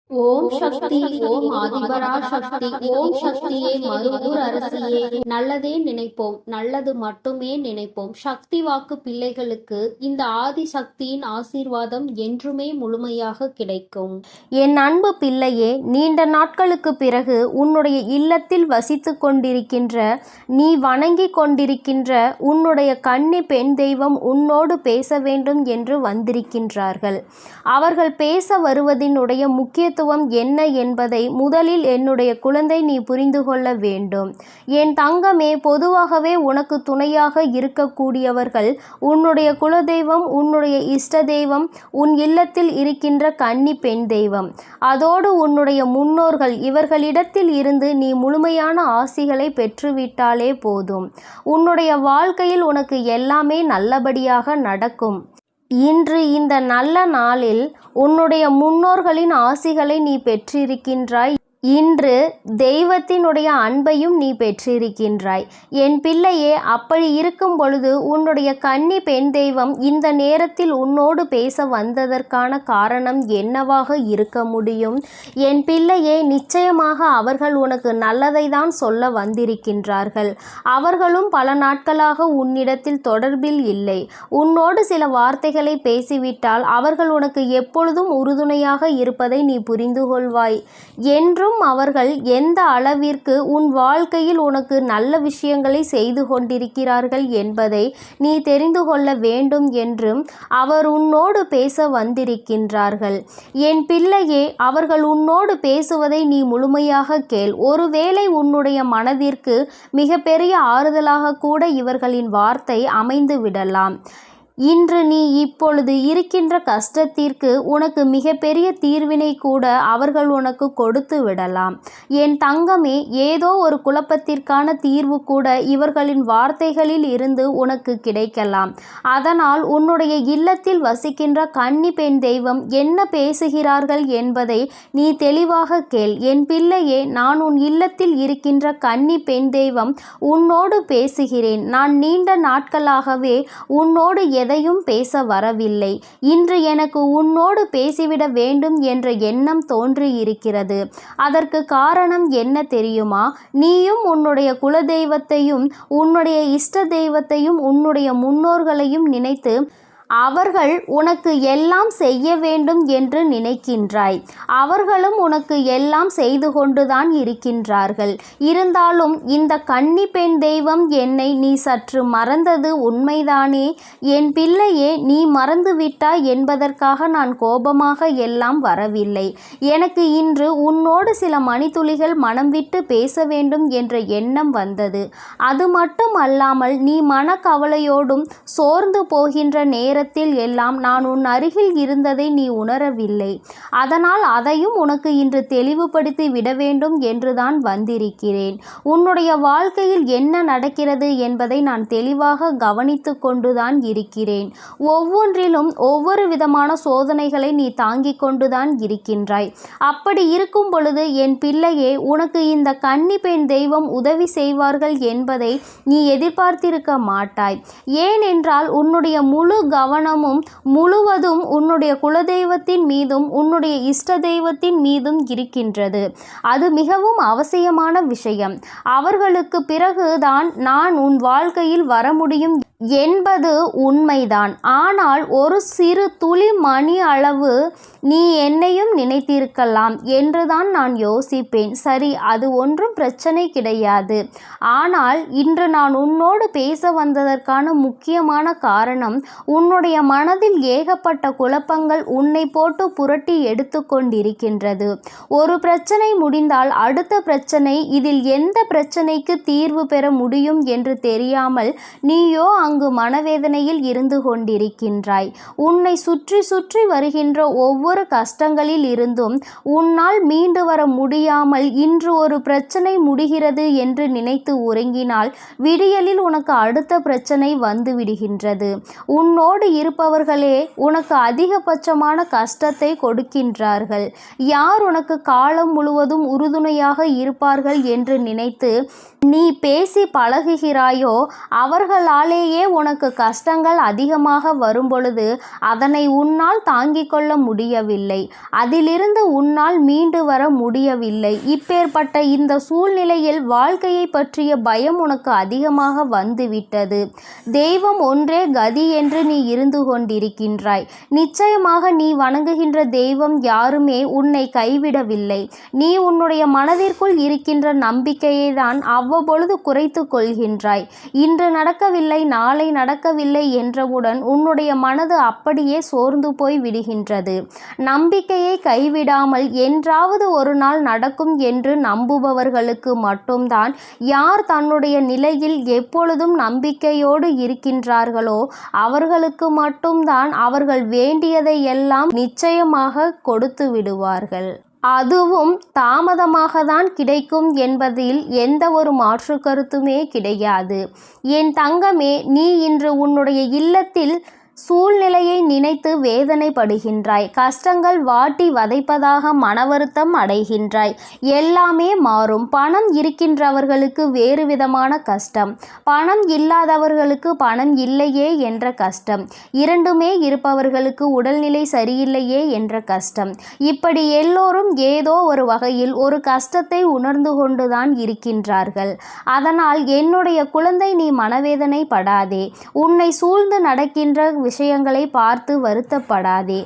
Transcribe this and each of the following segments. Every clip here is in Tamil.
ஓம் சக்தி. ஓம் ஆதிபரா சக்தி. ஓம் சக்தியே மருவூர் அரசியே. நல்லதே நினைப்போம், நல்லது மட்டுமே நினைப்போம். சக்தி வாக்கு பிள்ளைகளுக்கு இந்த ஆதி சக்தியின் ஆசீர்வாதம் என்றுமே முழுமையாக கிடைக்கும். என் அன்பு பிள்ளையே, நீண்ட நாட்களுக்கு பிறகு உன்னுடைய இல்லத்தில் வசித்து கொண்டிருக்கின்ற, நீ வணங்கி கொண்டிருக்கின்ற உன்னுடைய கன்னி பெண் தெய்வம் உன்னோடு பேச வேண்டும் என்று வந்திருக்கின்றார்கள். அவர்கள் பேச வருவதினுடைய முக்கியத்துவம் என்ன என்பதை முதலில் என்னுடைய குழந்தை நீ புரிந்து கொள்ள வேண்டும். என் தங்கமே, பொதுவாகவே உனக்கு துணையாக இருக்கக்கூடியவர்கள் உன்னுடைய குலதெய்வம், உன்னுடைய இஷ்ட தெய்வம், உன் இல்லத்தில் இருக்கின்ற கன்னி பெண் தெய்வம், அதோடு உன்னுடைய முன்னோர்கள். இவர்களிடத்தில் இருந்து நீ முழுமையான ஆசிகளை பெற்றுவிட்டாலே போதும். உன்னுடைய வாழ்க்கையில் உனக்கு எல்லாமே நல்லபடியாக நடக்கும். இன்று இந்த நல்ல நாளில் உன்னுடைய முன்னோர்களின் ஆசிகளை நீ பெற்றிருக்கின்றாய். இன்று தெய்வத்தினுடைய அன்பையும் நீ பெற்றிருக்கின்றாய். என் பிள்ளையே, அப்படி இருக்கும் பொழுது உன்னுடைய கன்னி பெண் தெய்வம் இந்த நேரத்தில் உன்னோடு பேச வந்ததற்கான காரணம் என்னவாக இருக்க முடியும்? என் பிள்ளையே, நிச்சயமாக அவர்கள் உனக்கு நல்லதை தான் சொல்ல வந்திருக்கின்றார்கள். அவர்களும் பல நாட்களாக உன்னிடத்தில் தொடர்பில் இல்லை. உன்னோடு சில வார்த்தைகளை பேசிவிட்டால் அவர்கள் உனக்கு எப்பொழுதும் உறுதுணையாக இருப்பதை நீ புரிந்து கொள்வாய். என்றும் அவர்கள் எந்த அளவிற்கு உன் வாழ்க்கையில் உனக்கு நல்ல விஷயங்களை செய்து கொண்டிருக்கிறார்கள் என்பதை நீ தெரிந்து கொள்ள வேண்டும் என்றும் அவர் உன்னோடு பேச வந்திருக்கின்றார்கள். என் பிள்ளையே, அவர்கள் உன்னோடு பேசுவதை நீ முழுமையாக கேள். ஒருவேளை உன்னுடைய மனதிற்கு மிகப்பெரிய ஆறுதலாக கூட இவர்களின் வார்த்தை அமைந்து விடலாம். இன்று நீ இப்பொழுது இருக்கின்ற கஷ்டத்திற்கு உனக்கு மிகப்பெரிய தீர்வினை கூட அவர்கள் உனக்கு கொடுத்து விடலாம். என் தங்கமே, ஏதோ ஒரு குழப்பத்திற்கான தீர்வு கூட இவர்களின் வார்த்தைகளில் இருந்து உனக்கு கிடைக்கலாம். அதனால் உன்னுடைய இல்லத்தில் வசிக்கின்ற கன்னி பெண் தெய்வம் என்ன பேசுகிறார்கள் என்பதை நீ தெளிவாக கேள். என் பிள்ளையே, நான் உன் இல்லத்தில் இருக்கின்ற கன்னி பெண் தெய்வம் உன்னோடு பேசுகிறேன். நான் நீண்ட நாட்களாகவே உன்னோடு எதையும் பேச வரவில்லை. இன்று எனக்கு உன்னோடு பேசிவிட வேண்டும் என்ற எண்ணம் தோன்றியிருக்கிறது. அதற்கு காரணம் என்ன தெரியுமா? நீயும் உன்னுடைய குலதெய்வத்தையும், உன்னுடைய இஷ்ட தெய்வத்தையும், உன்னுடைய முன்னோர்களையும் நினைத்து அவர்கள் உனக்கு எல்லாம் செய்ய வேண்டும் என்று நினைக்கின்றாய். அவர்களும் உனக்கு எல்லாம் செய்து கொண்டுதான் இருக்கின்றார்கள். இருந்தாலும் இந்த கன்னி பெண் தெய்வம் என்னை நீ சற்று மறந்தது உண்மைதானே? என் பிள்ளையே, நீ மறந்துவிட்டாய் என்பதற்காக நான் கோபமாக எல்லாம் வரவில்லை. எனக்கு இன்று உன்னோடு சில மணித்துளிகள் மனம் விட்டு பேச வேண்டும் என்ற எண்ணம் வந்தது. அது மட்டும் அல்லாமல் நீ மனக்கவலையோடும் சோர்ந்து போகின்ற நேரத்தில் எல்லாம் நான் உன் அருகில் இருந்ததை நீ உணரவில்லை. அதனால் அதையும் உனக்கு இன்று தெளிவுபடுத்தி விட வேண்டும் என்றுதான் வந்திருக்கிறேன். உன்னுடைய வாழ்க்கையில் என்ன நடக்கிறது என்பதை நான் தெளிவாக கவனித்து கொண்டுதான் இருக்கிறேன். ஒவ்வொன்றிலும் ஒவ்வொரு விதமான சோதனைகளை நீ தாங்கிக் கொண்டுதான் இருக்கின்றாய். அப்படி இருக்கும் பொழுது என் பிள்ளையே, உனக்கு இந்த கன்னி பெண் தெய்வம் உதவி செய்வார்கள் என்பதை நீ எதிர்பார்த்திருக்க மாட்டாய். ஏனென்றால் உன்னுடைய முழு கவனமும் முழுவதும் உன்னுடைய குலதெய்வத்தின் மீதும் உன்னுடைய இஷ்ட தெய்வத்தின் மீதும் இருக்கின்றது. அது மிகவும் அவசியமான விஷயம். அவர்களுக்கு பிறகுதான் நான் உன் வாழ்க்கையில் வர முடியும் என்பது உண்மைதான். ஆனால் ஒரு சிறு துளி மணி அளவு நீ என்னையும் நினைத்திருக்கலாம் என்றுதான் நான் யோசிப்பேன். சரி, அது ஒன்றும் பிரச்சனை கிடையாது. ஆனால் இன்று நான் உன்னோடு பேச வந்ததற்கான முக்கியமான காரணம், உன்னுடைய மனதில் ஏகப்பட்ட குழப்பங்கள் உன்னை போட்டு புரட்டி எடுத்து கொண்டிருக்கின்றது. ஒரு பிரச்சனை முடிந்தால் அடுத்த பிரச்சனை, இதில் எந்த பிரச்சனைக்கு தீர்வு பெற முடியும் என்று தெரியாமல் நீயோ அங்கு மனவேதனையில் இருந்து கொண்டிருக்கின்றாய். உன்னை சுற்றி சுற்றி வருகின்ற ஒவ்வொரு கஷ்டங்களில் இருந்தும் உன்னால் மீண்டு வர முடியாமல் இன்று ஒரு பிரச்சனை முடிகிறது என்று நினைத்து உறங்கினால் விடியலில் உனக்கு அடுத்த பிரச்சனை வந்து விடுகின்றது. உன்னோடு இருப்பவர்களே உனக்கு அதிகபட்சமான கஷ்டத்தை கொடுக்கின்றார்கள். யார் உனக்கு காலம் முழுவதும் உறுதுணையாக இருப்பார்கள் என்று நினைத்து நீ பேசி பழகுகிறாயோ அவர்களாலேயே அப்படியே உனக்கு கஷ்டங்கள் அதிகமாக வரும்பொழுது அதனை உன்னால் தாங்கிக் கொள்ள முடியவில்லை, அதிலிருந்து உன்னால் மீண்டு வர முடியவில்லை. இப்பேற்பட்ட இந்த சூழ்நிலையில் வாழ்க்கையை பற்றிய பயம் உனக்கு அதிகமாக வந்துவிட்டது. தெய்வம் ஒன்றே கதி என்று நீ இருந்து கொண்டிருக்கின்றாய். நிச்சயமாக நீ வணங்குகின்ற தெய்வம் யாருமே உன்னை கைவிடவில்லை. நீ உன்னுடைய மனதிற்குள் இருக்கின்ற நம்பிக்கையை தான் அவ்வப்பொழுது குறைத்து கொள்கின்றாய். இன்று நடக்கவில்லை, நாளை நடக்கவில்லை என்றவுடன் உன்னுடைய மனது அப்படியே சோர்ந்து போய் விடுகின்றது. நம்பிக்கையை கைவிடாமல் என்றாவது ஒரு நாள் நடக்கும் என்று நம்புபவர்களுக்கு மட்டும்தான், யார் தன்னுடைய நிலையில் எப்பொழுதும் நம்பிக்கையோடு இருக்கின்றார்களோ அவர்களுக்கு மட்டும்தான் அவர்கள் வேண்டியதை எல்லாம் நிச்சயமாக கொடுத்து விடுவார்கள். அதுவும் தாமதமாக தான் கிடைக்கும் என்பதில் எந்த ஒரு மாற்று கருத்துமே கிடையாது. என் தங்கமே, நீ இன்று உன்னுடைய இல்லத்தில் சூழ்நிலையை நினைத்து வேதனைப்படுகின்றாய். கஷ்டங்கள் வாட்டி வதைப்பதாக மனவருத்தம் அடைகின்றாய். எல்லாமே மாறும். பணம் இருக்கின்றவர்களுக்கு வேறு விதமான கஷ்டம், பணம் இல்லாதவர்களுக்கு பணம் இல்லையே என்ற கஷ்டம், இரண்டுமே இருப்பவர்களுக்கு உடல்நிலை சரியில்லையே என்ற கஷ்டம். இப்படி எல்லோரும் ஏதோ ஒரு வகையில் ஒரு கஷ்டத்தை உணர்ந்து கொண்டுதான் இருக்கின்றார்கள். அதனால் என்னுடைய குழந்தை, நீ மனவேதனை படாதே. உன்னை சூழ்ந்து நடக்கின்ற விஷயங்களை பார்த்து வருத்தப்படாதே.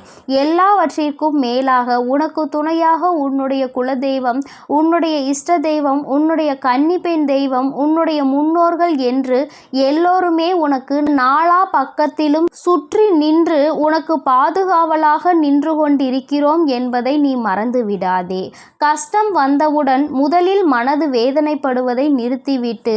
எல்லாவற்றிற்கும் மேலாக உனக்கு துணையாக உன்னுடைய குலதெய்வம், உன்னுடைய இஷ்ட தெய்வம், உன்னுடைய கன்னி பெண் தெய்வம், உன்னுடைய முன்னோர்கள் என்று எல்லோருமே உனக்கு நாலா பக்கத்திலும் சுற்றி நின்று உனக்கு பாதுகாவலாக நின்று கொண்டிருக்கிறோம் என்பதை நீ மறந்து விடாதே. கஷ்டம் வந்தவுடன் முதலில் மனது வேதனைப்படுவதை நிறுத்திவிட்டு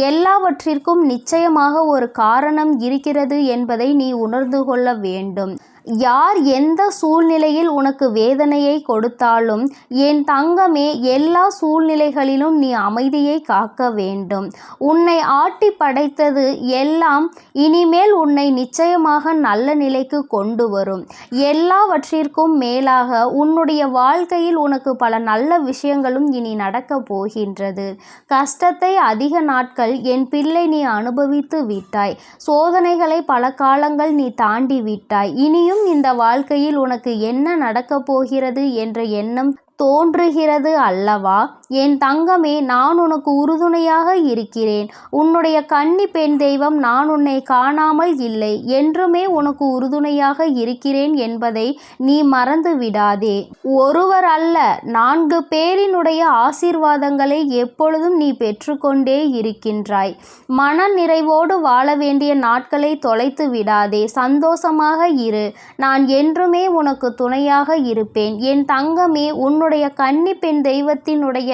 எல்லாவற்றிற்கும் நிச்சயமாக ஒரு காரணம் இருக்கிறது என்பதை நீ உணர்ந்து கொள்ள வேண்டும். யார் எந்த சூழ்நிலையில் உனக்கு வேதனையை கொடுத்தாலும் என் தங்கமே, எல்லா சூழ்நிலைகளிலும் நீ அமைதியை காக்க வேண்டும். உன்னை ஆட்டி படைத்தது எல்லாம் இனிமேல் உன்னை நிச்சயமாக நல்ல நிலைக்கு கொண்டு வரும். எல்லாவற்றிற்கும் மேலாக உன்னுடைய வாழ்க்கையில் உனக்கு பல நல்ல விஷயங்களும் இனி நடக்கப் போகின்றது. கஷ்டத்தை அதிக நாட்கள் என் பிள்ளை நீ அனுபவித்து விட்டாய். சோதனைகளை பல காலங்கள் நீ தாண்டி விட்டாய். இனியும் இந்த வாழ்க்கையில் உனக்கு என்ன நடக்கப் போகிறது என்ற எண்ணம் தோன்றுகிறது அல்லவா? என் தங்கமே, நான் உனக்கு உறுதுணையாக இருக்கிறேன். உன்னுடைய கன்னி பெண் தெய்வம் நான் உன்னை காணாமல் இல்லை, என்றுமே உனக்கு உறுதுணையாக இருக்கிறேன் என்பதை நீ மறந்து விடாதே. ஒருவர் அல்ல, 4 பேரினுடைய ஆசீர்வாதங்களை எப்பொழுதும் நீ பெற்றுக்கொண்டே இருக்கின்றாய். மன நிறைவோடு வாழ வேண்டிய நாட்களை தொலைத்து விடாதே. சந்தோஷமாக இரு. நான் என்றுமே உனக்கு துணையாக இருப்பேன். என் தங்கமே, உன்னுடைய கன்னி பெண் தெய்வத்தினுடைய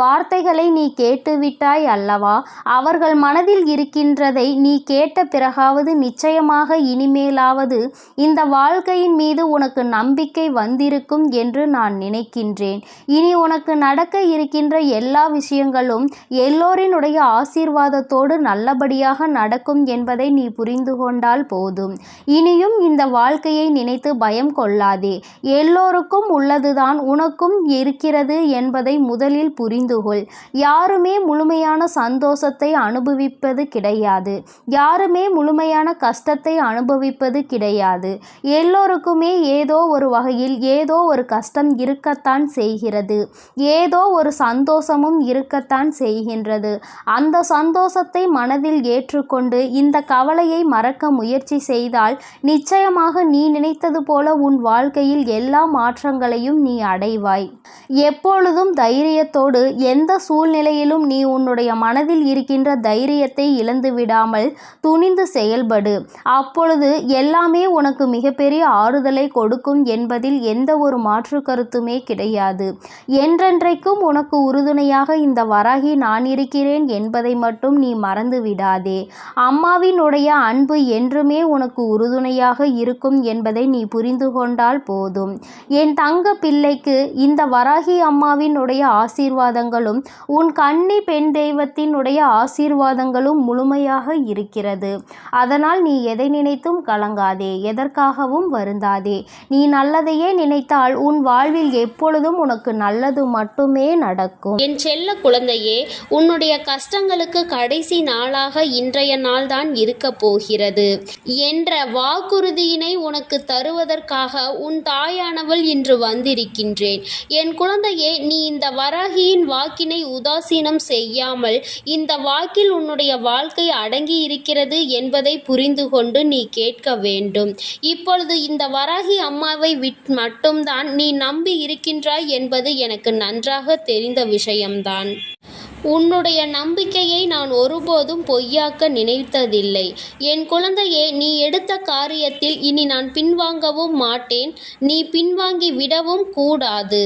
வார்த்தைகளை நீ கேட்டுவிட்டாய் அல்லவா? அவர்கள் மனதில் இருக்கின்றதை நீ கேட்ட பிறகாவது நிச்சயமாக இனிமேலாவது இந்த வாழ்க்கையின் மீது உனக்கு நம்பிக்கை வந்திருக்கும் என்று நான் நினைக்கின்றேன். இனி உனக்கு நடக்க இருக்கின்ற எல்லா விஷயங்களும் எல்லோரினுடைய ஆசீர்வாதத்தோடு நல்லபடியாக நடக்கும் என்பதை நீ புரிந்து கொண்டால் போதும். இனியும் இந்த வாழ்க்கையை நினைத்து பயம் கொள்ளாதே. எல்லோருக்கும் உள்ளதுதான் உனக்கும் இருக்கிறது என்பதை முதலில் புரிந்துகொள். யாருமே முழுமையான சந்தோஷத்தை அனுபவிப்பது கிடையாது. யாருமே முழுமையான கஷ்டத்தை அனுபவிப்பது கிடையாது. எல்லோருக்குமே ஏதோ ஒரு வகையில் ஏதோ ஒரு கஷ்டம் இருக்கத்தான் செய்கிறது. ஏதோ ஒரு சந்தோஷமும் இருக்கத்தான் செய்கின்றது. அந்த சந்தோஷத்தை மனதில் ஏற்றுக்கொண்டு இந்த கவலையை மறக்க முயற்சி செய்தால் நிச்சயமாக நீ நினைத்தது போல உன் வாழ்க்கையில் எல்லா மாற்றங்களையும் நீ அடைவாய். எப்பொழுதும் தைரியத்தோடு, எந்த சூழ்நிலையிலும் நீ உன்னுடைய மனதில் இருக்கின்ற தைரியத்தை இழந்து விடாமல் துணிந்து செயல்படு. அப்பொழுது எல்லாமே உனக்கு மிகப்பெரிய ஆறுதலை கொடுக்கும் என்பதில் எந்த ஒரு மாற்று கருத்துமே கிடையாது. என்றென்றைக்கும் உனக்கு உறுதுணையாக இந்த வராகி நான் இருக்கிறேன் என்பதை மட்டும் நீ மறந்து விடாதே. அம்மாவினுடைய அன்பு என்றுமே உனக்கு உறுதுணையாக இருக்கும் என்பதை நீ புரிந்து கொண்டால் போதும். என் தங்க பிள்ளைக்கு இந்த வராகி அம்மாவினுடைய ஆசீர்வாதங்களும் உன் கன்னி பெண் தெய்வத்தினுடைய ஆசீர்வாதங்களும் முழுமையாக இருக்கிறது. அதனால் நீ எதை நினைத்தும் கலங்காதே, எதற்காகவும் வருந்தாதே. நீ நல்லதையே நினைத்தால் உன் வாழ்வில் எப்பொழுதும் உனக்கு நல்லது மட்டுமே நடக்கும். என் செல்ல குழந்தையே, உன்னுடைய கஷ்டங்களுக்கு கடைசி நாளாக இன்றைய நாள்தான் இருக்க போகிறது என்ற வாக்குறுதியினை உனக்கு தருவதற்காக உன் தாயானவள் இன்று வந்திருக்கின்றேன். என் குழந்தையே, நீ இந்த வராகியின் வாக்கினை உதாசீனம் செய்யாமல் இந்த வாக்கில் உன்னுடைய வாழ்க்கை அடங்கி இருக்கிறது என்பதை புரிந்து கொண்டு நீ கேட்க வேண்டும். இப்பொழுது இந்த வராகி அம்மாவை மட்டும்தான் நீ நம்பி இருக்கின்றாய் என்பது எனக்கு நன்றாக தெரிந்த விஷயம்தான். உன்னுடைய நம்பிக்கையை நான் ஒருபோதும் பொய்யாக்க நினைத்ததில்லை. என் குழந்தையே, நீ எடுத்த காரியத்தில் இனி நான் பின்வாங்கவும் மாட்டேன், நீ பின்வாங்கி விடவும் கூடாது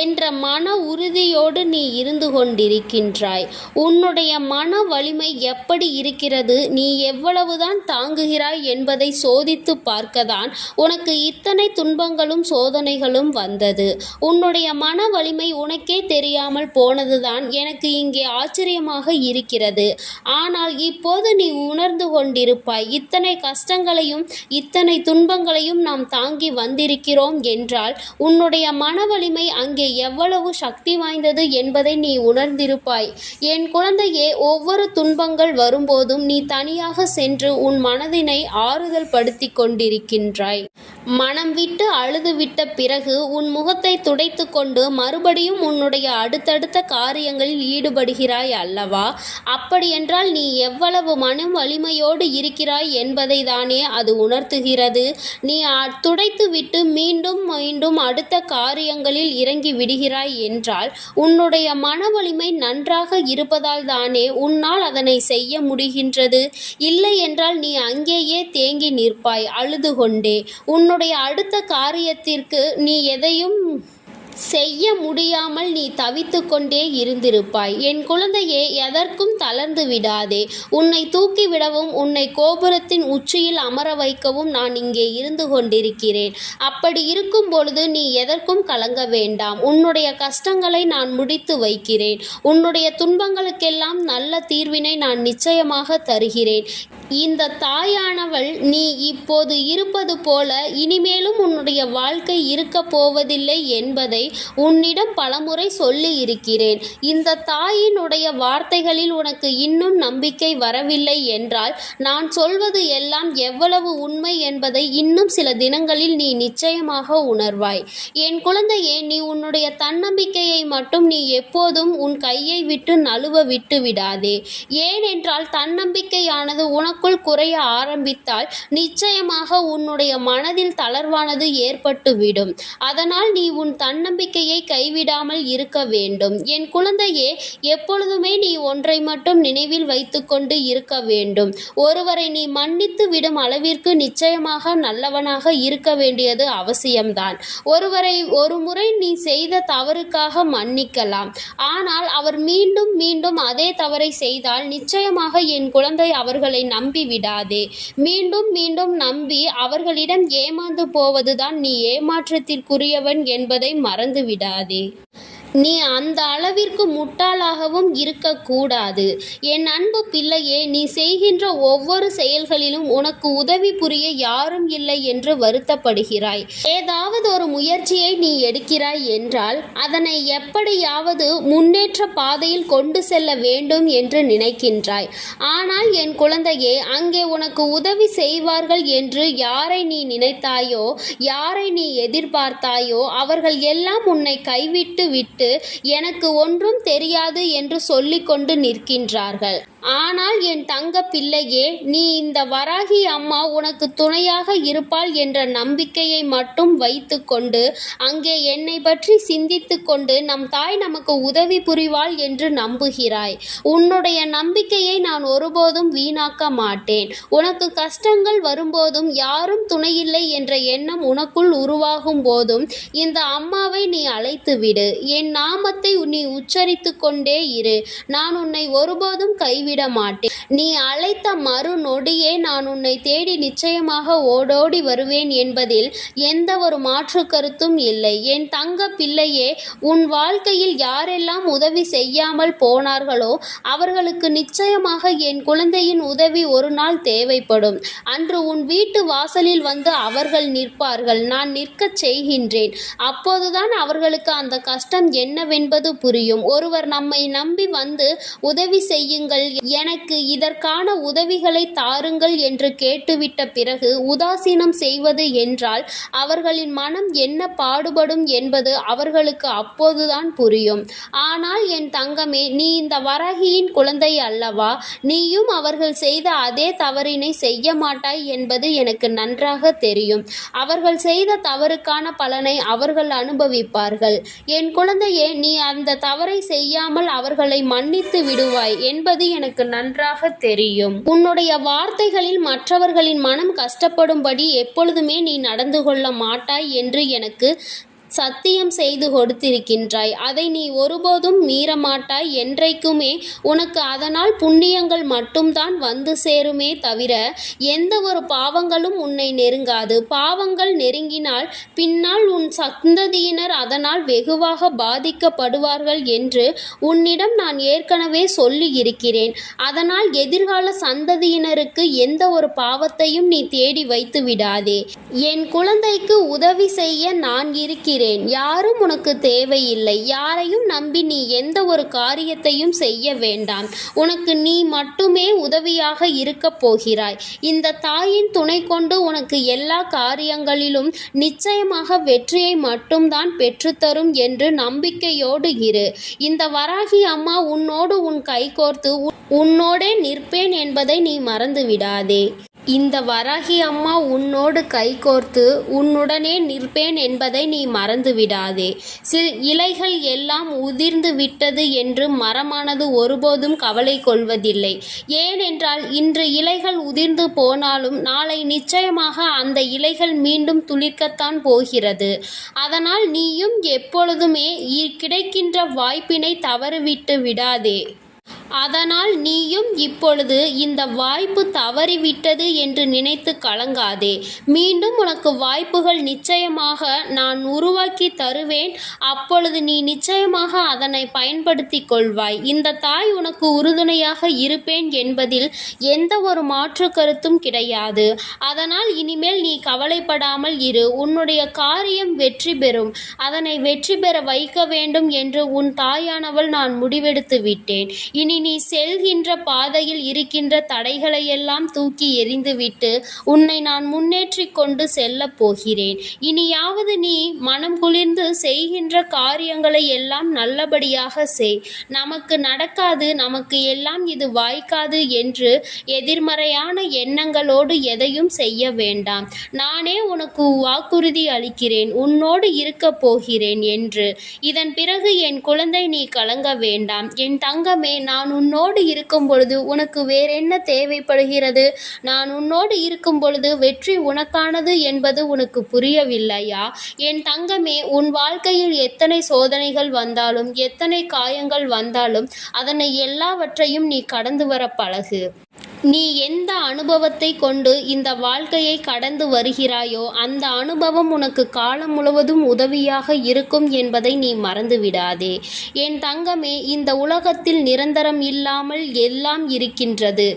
என்ற மன உறுதியோடு நீ இருந்து கொண்டிருக்கின்றாய். உன்னுடைய மன வலிமை எப்படி இருக்கிறது, நீ எவ்வளவுதான் தாங்குகிறாய் என்பதை சோதித்து பார்க்கத்தான் உனக்கு இத்தனை துன்பங்களும் சோதனைகளும் வந்தது. உன்னுடைய மன வலிமை உனக்கே தெரியாமல் போனதுதான் எனக்கு இங்கே ஆச்சரியமாக இருக்கிறது. ஆனால் இப்போது நீ உணர்ந்து கொண்டிருப்பாய், இத்தனை கஷ்டங்களையும் இத்தனை துன்பங்களையும் நாம் தாங்கி வந்திருக்கிறோம் என்றால் உன்னுடைய மன வலிமை அங்கே எவ்வளவு சக்தி வாய்ந்தது என்பதை நீ உணர்ந்திருப்பாய். என் குழந்தையே, ஒவ்வொரு துன்பங்கள் வரும்போதும் நீ தனியாக சென்று உன் மனதினை ஆறுதல் படுத்தி கொண்டிருக்கின்றாய். மனம் விட்டு அழுது விட்ட பிறகு உன் முகத்தை துடைத்து கொண்டு மறுபடியும் உன்னுடைய அடுத்தடுத்த காரியங்களில் ஈடுபடுகிறாய் அல்லவா? அப்படியென்றால் நீ எவ்வளவு மன வலிமையோடு இருக்கிறாய் என்பதை தானே அது உணர்த்துகிறது. நீ துடைத்து விட்டு மீண்டும் மீண்டும் அடுத்த காரியங்களில் இறங்கி விடுகிறாய் என்றால் உன்னுடைய மன வலிமை நன்றாக இருப்பதால் தானே உன்னால் அதனை செய்ய முடிகின்றது. இல்லை என்றால் நீ அங்கேயே தேங்கி நிற்பாய் அழுது கொண்டே. உன்னுடைய அடுத்த காரியத்திற்கு நீ எதையும் செய்ய முடியாமல் நீ தவித்து கொண்டே இருந்திருப்பாய். என் குழந்தையே, எதற்கும் தளர்ந்து விடாதே. உன்னை தூக்கிவிடவும் உன்னை கோபுரத்தின் உச்சியில் அமர வைக்கவும் நான் இங்கே இருந்து கொண்டிருக்கிறேன். அப்படி இருக்கும் பொழுது நீ எதற்கும் கலங்க வேண்டாம். உன்னுடைய கஷ்டங்களை நான் முடித்து வைக்கிறேன். உன்னுடைய துன்பங்களுக்கெல்லாம் நல்ல தீர்வினை நான் நிச்சயமாக தருகிறேன். இந்த தாயானவள் நீ இப்போது இருப்பது போல இனிமேலும் உன்னுடைய வாழ்க்கை இருக்க போவதில்லை என்பதை உன்னிடம் பலமுறை சொல்லி இருக்கிறேன். இந்த தாயினுடைய வார்த்தைகளில் உனக்கு இன்னும் நம்பிக்கை வரவில்லை என்றால் நான் சொல்வது எல்லாம் எவ்வளவு உண்மை என்பதை இன்னும் சில தினங்களில் நீ நிச்சயமாக உணர்வாய். என் குழந்தையே, நீ உன்னுடைய தன்னம்பிக்கையை மட்டும் நீ எப்போதும் உன் கையை விட்டு நழுவ விட்டு விடாதே. ஏனென்றால் தன்னம்பிக்கையானது உனக்குள் குறைய ஆரம்பித்தால் நிச்சயமாக உன்னுடைய மனதில் தளர்வானது ஏற்பட்டுவிடும். அதனால் நீ உன் தன்னம்பிக்கையை கைவிடாமல் இருக்க வேண்டும். என் குழந்தையே, எப்பொழுதுமே நீ ஒன்றை மட்டும் நினைவில் வைத்துக்கொண்டு இருக்க வேண்டும். ஒருவரை நீ மன்னித்து விடும் அளவிற்கு நிச்சயமாக நல்லவனாக இருக்க வேண்டியது அவசியம்தான். ஒருவரை ஒரு முறை நீ செய்த தவறுக்காக மன்னிக்கலாம். ஆனால் அவர் மீண்டும் மீண்டும் அதே தவறை செய்தால் நிச்சயமாக என் குழந்தை அவர்களை நம்பி விடாதே. மீண்டும் மீண்டும் நம்பி அவர்களிடம் ஏமாந்து போவதுதான் நீ ஏமாற்றத்திற்குரியவன் என்பதை மறந்து விடாதே. நீ அந்த அளவிற்கு முட்டாளாகவும் இருக்கக்கூடாது. என் அன்பு பிள்ளையே, நீ செய்கின்ற ஒவ்வொரு செயல்களிலும் உனக்கு உதவி புரிய யாரும் இல்லை என்று வருத்தப்படுகிறாய். ஏதாவது ஒரு முயற்சியை நீ எடுக்கிறாய் என்றால் அதனை எப்படியாவது முன்னேற்ற பாதையில் கொண்டு செல்ல வேண்டும் என்று நினைக்கின்றாய். ஆனால் என் குழந்தையே, அங்கே உனக்கு உதவி செய்வார்கள் என்று யாரை நீ நினைத்தாயோ, யாரை நீ எதிர்பார்த்தாயோ அவர்கள் எல்லாம் உன்னை கைவிட்டு விட்டு எனக்கு ஒன்றும் தெரியாது என்று சொல்லிக்கொண்டு நிற்கின்றார்கள். ஆனால் என் தங்க பிள்ளையே, நீ இந்த வராகி அம்மா உனக்கு துணையாக இருப்பாள் என்ற நம்பிக்கையை மட்டும் வைத்து கொண்டு அங்கே என்னை பற்றி சிந்தித்து கொண்டு நம் தாய் நமக்கு உதவி புரிவாள் என்று நம்புகிறாய். உன்னுடைய நம்பிக்கையை நான் ஒருபோதும் வீணாக்க மாட்டேன். உனக்கு கஷ்டங்கள் வரும்போதும் யாரும் துணையில்லை என்ற எண்ணம் உனக்குள் உருவாகும் போதும் இந்த அம்மாவை நீ அழைத்து விடு. என் நாமத்தை நீ உச்சரித்து கொண்டே இரு. நான் உன்னை ஒருபோதும் கைவிட விட்டுவிட மாட்டேன். நீ அழைத்த மறு நொடியே நான் உன்னை தேடி நிச்சயமாக ஓடோடி வருவேன் என்பதில் எந்த ஒரு மாற்று கருத்தும் இல்லை. என் தங்க பிள்ளையே, உன் வாழ்க்கையில் யாரெல்லாம் உதவி செய்யாமல் போனார்களோ அவர்களுக்கு நிச்சயமாக என் குழந்தையின் உதவி ஒரு நாள் தேவைப்படும். அன்று உன் வீட்டு வாசலில் வந்து அவர்கள் நிற்பார்கள். நான் நிற்கச் செய்கின்றேன். அப்போதுதான் அவர்களுக்கு அந்த கஷ்டம் என்னவென்பது புரியும். ஒருவர் நம்மை நம்பி வந்து உதவி செய்யுங்கள், எனக்கு இதற்கான உதவிகளை தாருங்கள் என்று கேட்டுவிட்ட பிறகு உதாசீனம் செய்வது என்றால் அவர்களின் மனம் என்ன பாடுபடும் என்பது அவர்களுக்கு அப்போதுதான் புரியும். ஆனால் என் தங்கமே, நீ இந்த வராகியின் குழந்தை அல்லவா? நீயும் அவர்கள் செய்த அதே தவறினை செய்ய மாட்டாய் என்பது எனக்கு நன்றாக தெரியும். அவர்கள் செய்த தவறுக்கான பலனை அவர்கள் அனுபவிப்பார்கள். என் குழந்தையே, நீ அந்த தவறை செய்யாமல் அவர்களை மன்னித்து விடுவாய் என்பது எனக்கு நன்றாக தெரியும். உன்னுடைய வார்த்தைகளில் மற்றவர்களின் மனம் கஷ்டப்படும்படி எப்பொழுதுமே நீ நடந்து கொள்ள மாட்டாய் என்று எனக்கு சத்தியம் செய்து கொடுத்திருக்கின்றாய். அதை நீ ஒருபோதும் மீறமாட்டாய். என்றைக்குமே உனக்கு அதனால் புண்ணியங்கள் மட்டும்தான் வந்து சேருமே தவிர எந்த ஒரு பாவங்களும் உன்னை நெருங்காது. பாவங்கள் நெருங்கினால் பின்னால் உன் சந்ததியினர் அதனால் வெகுவாக பாதிக்கப்படுவார்கள் என்று உன்னிடம் நான் ஏற்கனவே சொல்லி இருக்கிறேன். அதனால் எதிர்கால சந்ததியினருக்கு எந்த ஒரு பாவத்தையும் நீ தேடி வைத்து விடாதே. என் குழந்தைக்கு உதவி செய்ய நான் இருக்கிறேன். யாரும் உனக்கு தேவையில்லை. யாரையும் நம்பி நீ எந்த ஒரு காரியத்தையும் செய்ய வேண்டாம். உனக்கு நீ மட்டுமே உதவியாக இருக்க போகிறாய். இந்த தாயின் துணை கொண்டு உனக்கு எல்லா காரியங்களிலும் நிச்சயமாக வெற்றியை மட்டும்தான் பெற்றுத்தரும் என்று நம்பிக்கையோடு இரு. இந்த வராகி அம்மா உன்னோடு உன் கைகோர்த்து உன்னோடே நிற்பேன் என்பதை நீ மறந்து விடாதே. இந்த வராகி அம்மா உன்னோடு கைகோர்த்து உன்னுடனே நிற்பேன் என்பதை நீ மறந்து விடாதே. இலைகள் எல்லாம் உதிர்ந்து விட்டது என்று மரமானது ஒருபோதும் கவலை கொள்வதில்லை. ஏனென்றால் இன்று இலைகள் உதிர்ந்து போனாலும் நாளை நிச்சயமாக அந்த இலைகள் மீண்டும் துளிர்க்கத்தான் போகிறது. அதனால் நீயும் எப்பொழுதுமே கிடைக்கின்ற வாய்ப்பினை தவறிவிட்டு விடாதே. அதனால் நீயும் இப்பொழுது இந்த வாய்ப்பு தவறிவிட்டது என்று நினைத்து கலங்காதே. மீண்டும் உனக்கு வாய்ப்புகள் நிச்சயமாக நான் உருவாக்கி தருவேன். அப்பொழுது நீ நிச்சயமாக அதனை பயன்படுத்தி கொள்வாய். இந்த தாய் உனக்கு உறுதுணையாக இருப்பேன் என்பதில் எந்த ஒரு மாற்று கருத்தும் கிடையாது. அதனால் இனிமேல் நீ கவலைப்படாமல் இரு. உன்னுடைய காரியம் வெற்றி பெறும். அதனை வெற்றி பெற வைக்க வேண்டும் என்று உன் தாயானவள் நான் முடிவெடுத்து விட்டேன். இனி நீ செல்கின்ற பாதையில் இருக்கின்ற தடைகளையெல்லாம் தூக்கி எறிந்துவிட்டு உன்னை நான் முன்னேற்றி கொண்டு செல்ல போகிறேன். இனியாவது நீ மனம் குளிர்ந்து செய்கின்ற காரியங்களை எல்லாம் நல்லபடியாக செய். நமக்கு நடக்காது, நமக்கு எல்லாம் இது வாய்க்காது என்று எதிர்மறையான எண்ணங்களோடு எதையும் செய்ய வேண்டாம். நானே உனக்கு வாக்குறுதி அளிக்கிறேன், உன்னோடு இருக்க போகிறேன் என்று. இதன் பிறகு என் குழந்தை, நீ கலங்க வேண்டாம். என் தங்கமே, நான் உன்னோடு இருக்கும் பொழுது உனக்கு வேறென்ன தேவைப்படுகிறது? நான் உன்னோடு இருக்கும் பொழுது வெற்றி உனக்கானது என்பது உனக்கு புரியவில்லையா? என் தங்கமே, உன் வாழ்க்கையில் எத்தனை சோதனைகள் வந்தாலும் எத்தனை காயங்கள் வந்தாலும் அதனை எல்லாவற்றையும் நீ கடந்து வர பழகு. நீ எந்த அனுபவத்தை கொண்டு இந்த வாழ்க்கையை கடந்து வருகிறாயோ அந்த அனுபவம் உனக்கு காலம் முழுவதும் உதவியாக இருக்கும் என்பதை நீ மறந்து விடாதே. என் தங்கமே, இந்த உலகத்தில் நிரந்தரம் இல்லாமல் எல்லாம் இருக்கின்றது.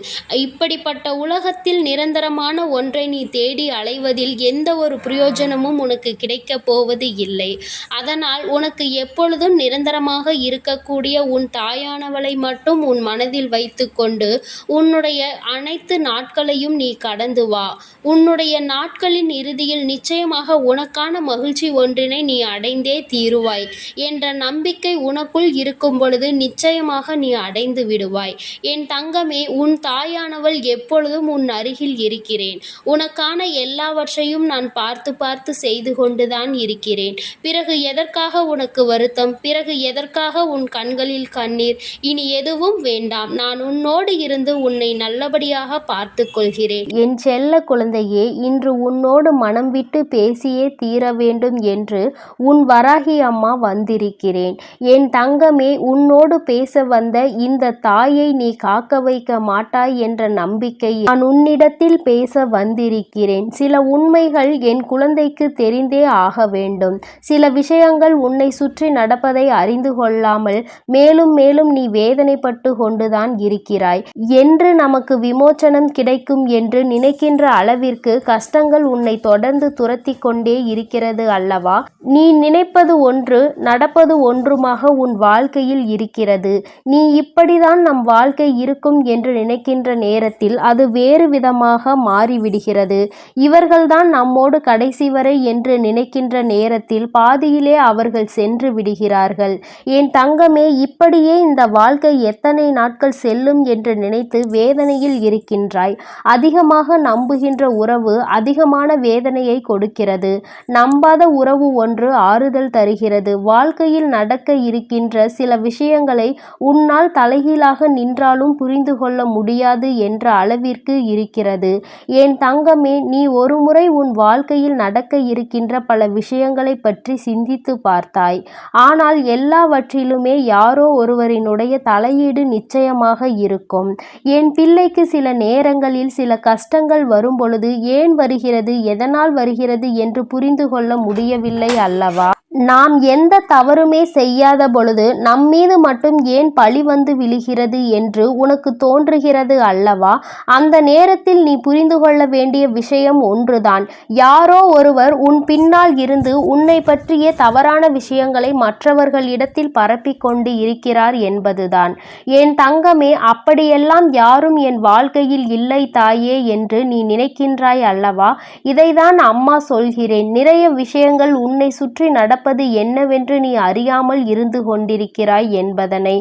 இப்படிப்பட்ட உலகத்தில் நிரந்தரமான ஒன்றை நீ தேடி அலைவதில் எந்த ஒரு பிரயோஜனமும் உனக்கு கிடைக்கப் போவது இல்லை. அதனால் உனக்கு எப்பொழுதும் நிரந்தரமாக இருக்கக்கூடிய உன் தாயானவளை மட்டும் உன் மனதில் வைத்து கொண்டு உன்னுடைய அனைத்து நாட்களையும் நீ கடந்து வா. உன்னுடைய நாட்களின் இறுதியில் நிச்சயமாக உனக்கான மகிழ்ச்சி ஒன்றினை நீ அடைந்தே தீருவாய் என்ற நம்பிக்கை உனக்குள் இருக்கும் பொழுது நிச்சயமாக நீ அடைந்து விடுவாய். என் தங்கமே, உன் தாயானவள் எப்பொழுதும் உன் அருகில் இருக்கிறேன். உனக்கான எல்லாவற்றையும் நான் பார்த்து பார்த்து செய்து கொண்டுதான் இருக்கிறேன். பிறகு எதற்காக உனக்கு வருத்தம்? பிறகு எதற்காக உன் கண்களில் கண்ணீர்? இனி எதுவும் வேண்டாம். நான் உன்னோடு இருந்து உன்னை நல்ல நல்லபடியாக பார்த்து கொள்கிறேன். என் செல்ல குழந்தையே, இன்று உன்னோடு மனம் விட்டு பேசியே தீர வேண்டும் என்று உன் வராகி அம்மா வந்திருக்கிறேன். என் தங்கமே, உன்னோடு பேச வந்த இந்த தாயை நீ காக்க வைக்க மாட்டாய் என்ற நம்பிக்கை நான் உன்னிடத்தில் பேச வந்திருக்கிறேன். சில உண்மைகள் என் குழந்தைக்கு தெரிந்தே ஆக வேண்டும். சில விஷயங்கள் உன்னை சுற்றி நடப்பதை அறிந்து கொள்ளாமல் மேலும் மேலும் நீ வேதனைப்பட்டு கொண்டுதான் இருக்கிறாய். என்று நமக்கு விமோச்சனம் கிடைக்கும் என்று நினைக்கின்ற அளவிற்கு கஷ்டங்கள் உன்னை தொடர்ந்து துரத்தி கொண்டே இருக்கிறது அல்லவா? நீ நினைப்பது ஒன்று, நடப்பது ஒன்றுமாக உன் வாழ்க்கையில் இருக்கிறது. நீ இப்படிதான் நம் வாழ்க்கை இருக்கும் என்று நினைக்கின்ற நேரத்தில் அது வேறு விதமாக மாறிவிடுகிறது. இவர்கள்தான் நம்மோடு கடைசி வரை என்று நினைக்கின்ற நேரத்தில் பாதியிலே அவர்கள் சென்று விடுகிறார்கள். என் தங்கமே, இப்படியே இந்த வாழ்க்கை எத்தனை நாட்கள் செல்லும் என்று நினைத்து வேதனையில் இருக்கின்றாய். அதிகமாக நம்புகின்ற உறவு அதிகமான வேதனையை கொடுக்கிறது. நம்பாத உறவு ஒன்று ஆறுதல் தருகிறது. வாழ்க்கையில் நடக்க இருக்கின்ற சில விஷயங்களை உன்னால் தலைகீழாக நின்றாலும் புரிந்து கொள்ள முடியாது என்ற அளவிற்கு இருக்கிறது. என் தங்கமே, நீ ஒருமுறை உன் வாழ்க்கையில் நடக்க இருக்கின்ற பல விஷயங்களை பற்றி சிந்தித்து பார்த்தாய். ஆனால் எல்லாவற்றிலுமே யாரோ ஒருவரினுடைய தலையீடு நிச்சயமாக இருக்கும். என் பிள்ளைக்கு சில நேரங்களில் சில கஷ்டங்கள் வரும் பொழுது ஏன் வருகிறது, எதனால் வருகிறது என்று புரிந்து கொள்ள முடியவில்லை அல்லவா? நாம் எந்த தவறுமே செய்யாத பொழுது நம்மீது மட்டும் ஏன் பழி வந்து விழுகிறது என்று உனக்கு தோன்றுகிறது அல்லவா? அந்த நேரத்தில் நீ புரிந்து கொள்ள வேண்டிய விஷயம் ஒன்றுதான். யாரோ ஒருவர் உன் பின்னால் இருந்து உன்னை பற்றிய தவறான விஷயங்களை மற்றவர்களிடத்தில் பரப்பிக் கொண்டு இருக்கிறார் என்பதுதான். என் தங்கமே, அப்படியெல்லாம் யாரும் என் வாழ்க்கையில் இல்லை தாயே என்று நீ நினைக்கின்றாய் அல்லவா? இதைதான் அம்மா சொல்கிறேன். நிறைய விஷயங்கள் உன்னை சுற்றி நடப்பது என்னவென்று நீ அறியாமல் இருந்து கொண்டிருக்கிறாய் என்பதனை.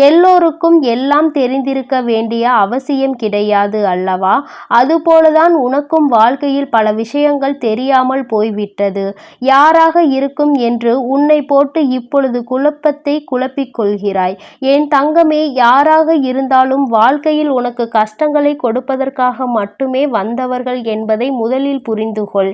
எல்லோருக்கும் எல்லாம் தெரிந்திருக்க வேண்டிய அவசியம் கிடையாது அல்லவா? அதுபோலதான் உனக்கும் வாழ்க்கையில் பல விஷயங்கள் தெரியாமல் போய்விட்டது. யாராக இருக்கும் என்று உன்னை போட்டு இப்பொழுது குழப்பத்தை குழப்பிக் கொள்கிறாய். என் தங்கமே, யாராக இருந்தாலும் வாழ்க்கையில் உனக்கு கஷ்டங்களை கொடுப்பதற்காக மட்டுமே வந்தவர்கள் என்பதை முதலில் புரிந்து கொள்.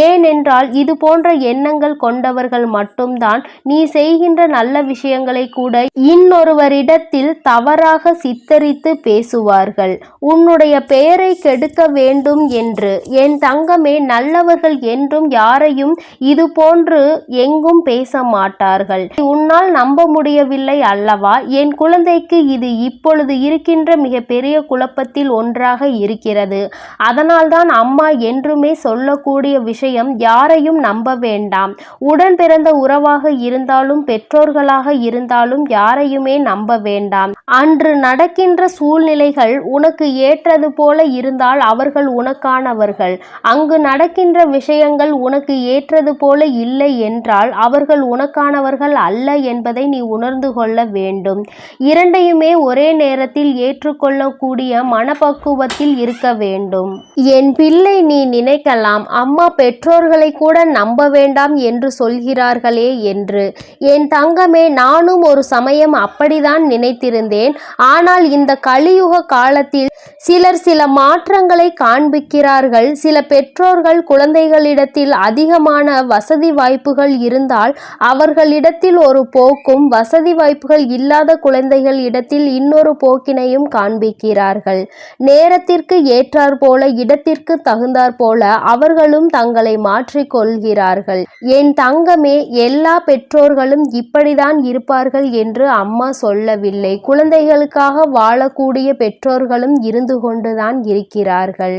ஏனென்றால் இது போன்ற எண்ணங்கள் கொண்டவர்கள் மட்டும்தான் நீ செய்கின்ற நல்ல விஷயங்களை கூட இன்னொருவரிடத்தில் தவறாக சித்தரித்து பேசுவார்கள், உன்னுடைய பெயரை கெடுக்க வேண்டும் என்று. என் தங்கமே, நல்லவர்கள் என்றும் யாரையும் இது போன்று எங்கும் பேச மாட்டார்கள். உன்னால் நம்ப முடியவில்லை அல்லவா? என் குழந்தைக்கு இது இப்பொழுது இருக்கின்ற மிகப்பெரிய குழப்பத்தில் ஒன்றாக இருக்கிறது. அதனால்தான் அம்மா என்றுமே சொல்லக்கூடிய விஷயம், யாரையும் நம்ப வேண்டாம். உடன் பிறந்த உறவாக இருந்தாலும் பெற்றோர்களாக இருந்தாலும் யாரையுமே நம்ப வேண்டாம். அன்று நடக்கின்ற சூழ்நிலைகள் உனக்கு ஏற்றது போல இருந்தால் அவர்கள் உனக்கானவர்கள். அங்கு நடக்கின்ற விஷயங்கள் உனக்கு ஏற்றது போல இல்லை என்றால் அவர்கள் உனக்கானவர்கள் அல்ல என்பதை நீ உணர்ந்து கொள்ள வேண்டும். இரண்டையுமே ஒரே நேரத்தில் ஏற்றுக்கொள்ளக்கூடிய மனப்பக்குவத்தில் இருக்க வேண்டும். என் பிள்ளை, நீ நினைக்கலாம், அம்மா பெற்றோர்களை கூட நம்ப வேண்டாம் என்று சொல்கிறார்களே என்று. என் தங்கமே, நானும் ஒரு சமயம் அப்படிதான் நினைத்திருந்தேன். ஆனால் இந்த கலியுக காலத்தில் சிலர் சில மாற்றங்களை காண்பிக்கிறார்கள். சில பெற்றோர்கள் குழந்தைகளிடத்தில் அதிகமான வசதி வாய்ப்புகள் இருந்தால் அவர்களிடத்தில் ஒரு போக்கும், வசதி வாய்ப்புகள் இல்லாத குழந்தைகள் இடத்தில் இன்னொரு போக்கினையும் காண்பிக்கிறார்கள். நேரத்திற்கு ஏற்றாற் போல, இடத்திற்கு தகுந்தாற் போல அவர்களும் தங்களை மாற்றிக்கொள்கிறார்கள். என் தங்கமே, எல்லா பெற்றோர்களும் இப்படிதான் இருப்பார்கள் என்று அம்மா சொல்லவில்லை. குழந்தைகளுக்காக வாழக்கூடிய பெற்றோர்களும் இருந்து கொண்டுதான் இருக்கிறார்கள்.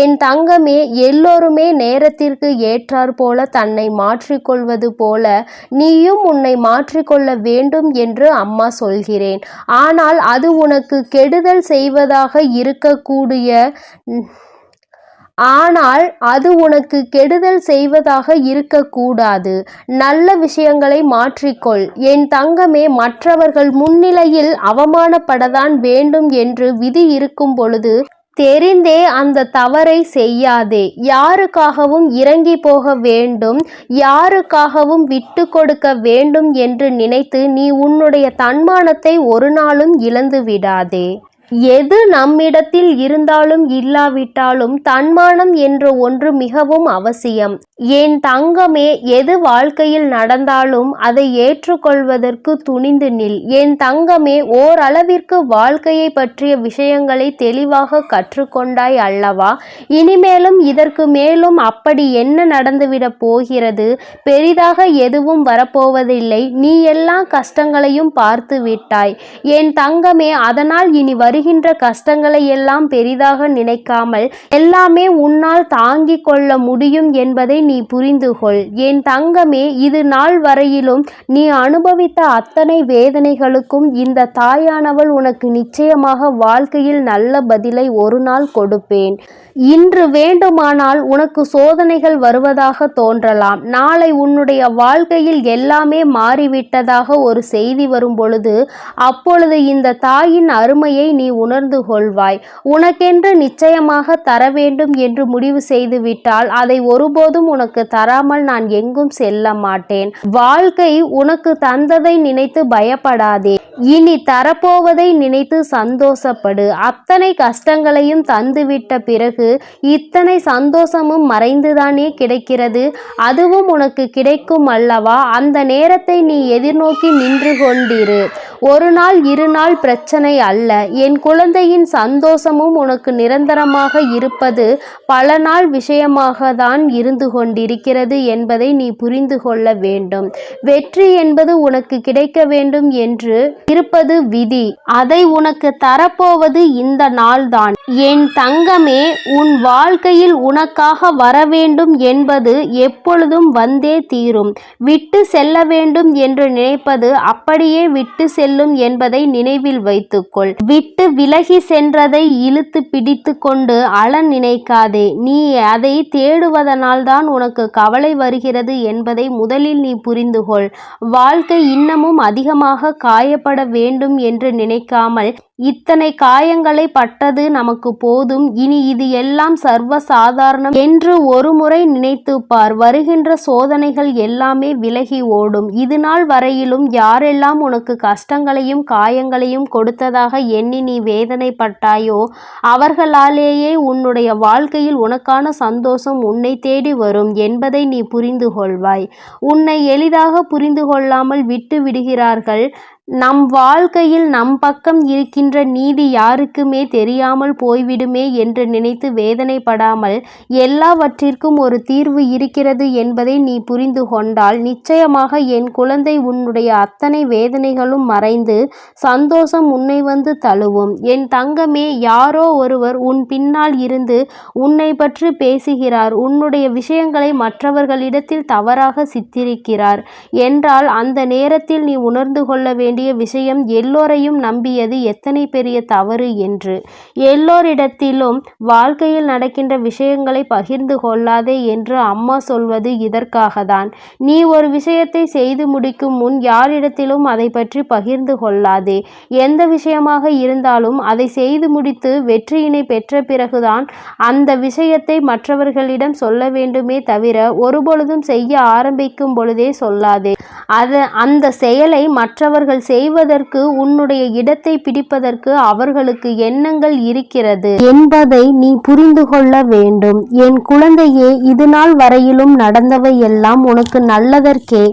என் தங்கமே, எல்லோருமே நேரத்திற்கு ஏற்றாற் போல தன்னை மாற்றிக்கொள்வது போல நீயும் உன்னை மாற்றிக்கொள்ள வேண்டும் என்று அம்மா சொல்கிறேன். ஆனால் அது உனக்கு கெடுதல் செய்வதாக இருக்கக்கூடாது. நல்ல விஷயங்களை மாற்றிக்கொள். என் தங்கமே, மற்றவர்கள் முன்னிலையில் அவமானப்படத்தான் வேண்டும் என்று விதி இருக்கும் பொழுது தெரிந்தே அந்த தவறை செய்யாதே. யாருக்காகவும் இறங்கி போக வேண்டும், யாருக்காகவும் விட்டு கொடுக்க வேண்டும் என்று நினைத்து நீ உன்னுடைய தன்மானத்தை ஒரு நாளும் இழந்து விடாதே. எது நம்மிடத்தில் இருந்தாலும் இல்லாவிட்டாலும் தன்மானம் என்ற ஒன்று மிகவும் அவசியம். என் தங்கமே, எது வாழ்க்கையில் நடந்தாலும் அதை ஏற்றுக்கொள்வதற்கு துணிந்து நில். என் தங்கமே, ஓரளவிற்கு வாழ்க்கையை பற்றிய விஷயங்களை தெளிவாக கற்றுக்கொண்டாய் அல்லவா? இனிமேலும் இதற்கு மேலும் அப்படி என்ன நடந்துவிடப் போகிறது? பெரிதாக எதுவும் வரப்போவதில்லை. நீ எல்லா கஷ்டங்களையும் பார்த்து விட்டாய் என் தங்கமே. அதனால் இனி வருகின்ற கஷ்டங்களை எல்லாம் பெரிதாக நினைக்காமல் எல்லாமே உன்னால் தாங்கிக் கொள்ள முடியும் என்பதை நீ புரிந்து கொள். என் தங்கமே, இது நாள் வரையிலும் நீ அனுபவித்த அத்தனை வேதனைகளுக்கும் இந்த தாயானவள் உனக்கு நிச்சயமாக வாழ்க்கையில் நல்ல பதிலை ஒரு நாள் கொடுப்பேன். இன்று வேண்டுமானால் உனக்கு சோதனைகள் வருவதாக தோன்றலாம். நாளை உன்னுடைய வாழ்க்கையில் எல்லாமே மாறிவிட்டதாக ஒரு செய்தி வரும் பொழுது அப்பொழுது இந்த தாயின் அருமையை நீ உணர்ந்து கொள்வாய். உனக்கென்று நிச்சயமாக தர வேண்டும் என்று முடிவு செய்து விட்டால் அதை ஒருபோதும் உனக்கு தராமல் நான் எங்கும் செல்ல மாட்டேன். வாழ்க்கை உனக்கு தந்ததை நினைத்து பயப்படாதே. இனி தரப்போவதை நினைத்து சந்தோஷப்படு. அத்தனை கஷ்டங்களையும் தந்துவிட்ட பிறகு இத்தனை சந்தோஷமும் மறைந்துதானே கிடைக்கிறது. அதுவும் உனக்கு கிடைக்கும் அல்லவா? அந்த நேரத்தை நீ எதிர்நோக்கி நின்று கொண்டிரு. ஒரு நாள் இரு நாள் பிரச்சனை அல்ல. என் குழந்தையின் சந்தோஷமும் உனக்கு நிரந்தரமாக இருப்பது பல நாள் விஷயமாக தான் இருந்து கொண்டிருக்கிறது என்பதை நீ புரிந்து கொள்ள வேண்டும். வெற்றி என்பது உனக்கு கிடைக்க வேண்டும் என்று இருப்பது விதி. அதை உனக்கு தரப்போவது இந்த நாள்தான். என் தங்கமே, உன் வாழ்க்கையில் உனக்காக வர வேண்டும் என்பது எப்பொழுதும் வந்தே தீரும். விட்டு செல்ல வேண்டும் என்று நினைப்பது அப்படியே விட்டு செல்லும் என்பதை நினைவில் வைத்துக்கொள். விட்டு விலகி சென்றதை இழுத்து பிடித்து கொண்டு அழ நினைக்காதே. நீ அதை தேடுவதனால் தான் உனக்கு கவலை வருகிறது என்பதை முதலில் நீ புரிந்து கொள். வாழ்க்கை இன்னமும் அதிகமாக காயப்பட வேண்டும் என்று நினைக்காமல் இத்தனை காயங்களை பட்டது நமக்கு போதும். இனி இது எல்லாம் சர்வ சாதாரணம் என்று ஒரு முறை நினைத்து பார். வருகின்ற சோதனைகள் எல்லாமே விலகி ஓடும். இது நாள் வரையிலும் யாரெல்லாம் உனக்கு கஷ்டங்களையும் காயங்களையும் கொடுத்ததாக எண்ணி நீ வேதனைப்பட்டாயோ அவர்களாலேயே உன்னுடைய வாழ்க்கையில் உனக்கான சந்தோஷம் உன்னை தேடி வரும் என்பதை நீ புரிந்து கொள்வாய். உன்னை எளிதாக புரிந்து கொள்ளாமல் விட்டு விடுகிறார்கள். நம் வாழ்க்கையில் நம் பக்கம் இருக்கின்ற நீதி யாருக்குமே தெரியாமல் போய்விடுமே என்று நினைத்து வேதனைப்படாமல் எல்லாவற்றிற்கும் ஒரு தீர்வு இருக்கிறது என்பதை நீ புரிந்து கொண்டால் நிச்சயமாக என் குழந்தை உன்னுடைய அத்தனை வேதனைகளும் மறைந்து சந்தோஷம் உன்னை வந்து தழுவும். என் தங்கமே, யாரோ ஒருவர் உன் பின்னால் இருந்து உன்னை பற்றி பேசுகிறார். உன்னுடைய விஷயங்களை மற்றவர்களிடத்தில் தவறாக சித்தரிக்கிறார் என்றால் அந்த நேரத்தில் நீ உணர்ந்து கொள்ள வேண்டிய விஷயம் எல்லோரையும் நம்பியது எத்தனை பெரிய தவறு என்று. எல்லோரிடத்திலும் வாழ்க்கையில் நடக்கின்ற விஷயங்களை பகிர்ந்து கொள்ளாதே என்று அம்மா சொல்வது இதற்காகத்தான். நீ ஒரு விஷயத்தை செய்து முடிக்கும் முன் யாரிடத்திலும் அதை பற்றி பகிர்ந்து கொள்ளாதே. எந்த விஷயமாக இருந்தாலும் அதை செய்து முடித்து வெற்றியினை பெற்ற பிறகுதான் அந்த விஷயத்தை மற்றவர்களிடம் சொல்ல வேண்டுமே தவிர ஒருபொழுதும் செய்ய ஆரம்பிக்கும் பொழுதே சொல்லாதே. அந்த செயலை மற்றவர்கள் செய்வதற்கு உன்னுடைய இடத்தை பிடிப்பதற்கு அவர்களுக்கு எண்ணங்கள் இருக்கிறது என்பதை நீ புரிந்து கொள்ள வேண்டும். என் குழந்தையே, இது நாள் வரையிலும் நடந்தவை எல்லாம் உனக்கு நல்லதற்கே.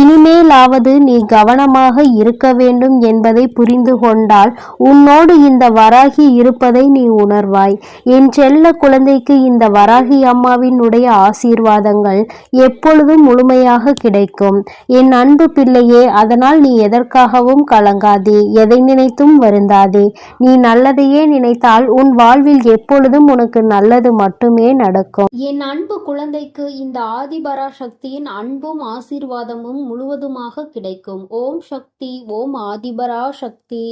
இனிமேலாவது நீ கவனமாக இருக்க வேண்டும் என்பதை புரிந்து கொண்டால் உன்னோடு இந்த வராகி இருப்பதை நீ உணர்வாய். என் செல்ல குழந்தைக்கு இந்த வராகி அம்மாவினுடைய ஆசீர்வாதங்கள் எப்பொழுதும் முழுமையாக கிடைக்கும். என் அன்பு பிள்ளையே, அதனால் நீ எதற்காகவும் கலங்காதே, எதை நினைத்தும் வருந்தாதே. நீ நல்லதையே நினைத்தால் உன் வாழ்வில் எப்பொழுதும் உனக்கு நல்லது மட்டுமே நடக்கும். என் அன்பு குழந்தைக்கு இந்த ஆதிபரா சக்தியின் அன்பும் ஆசீர்வாதமும் முழுவதுமாக கிடைக்கும். ஓம் சக்தி, ஓம் ஆதிபரா சக்தி.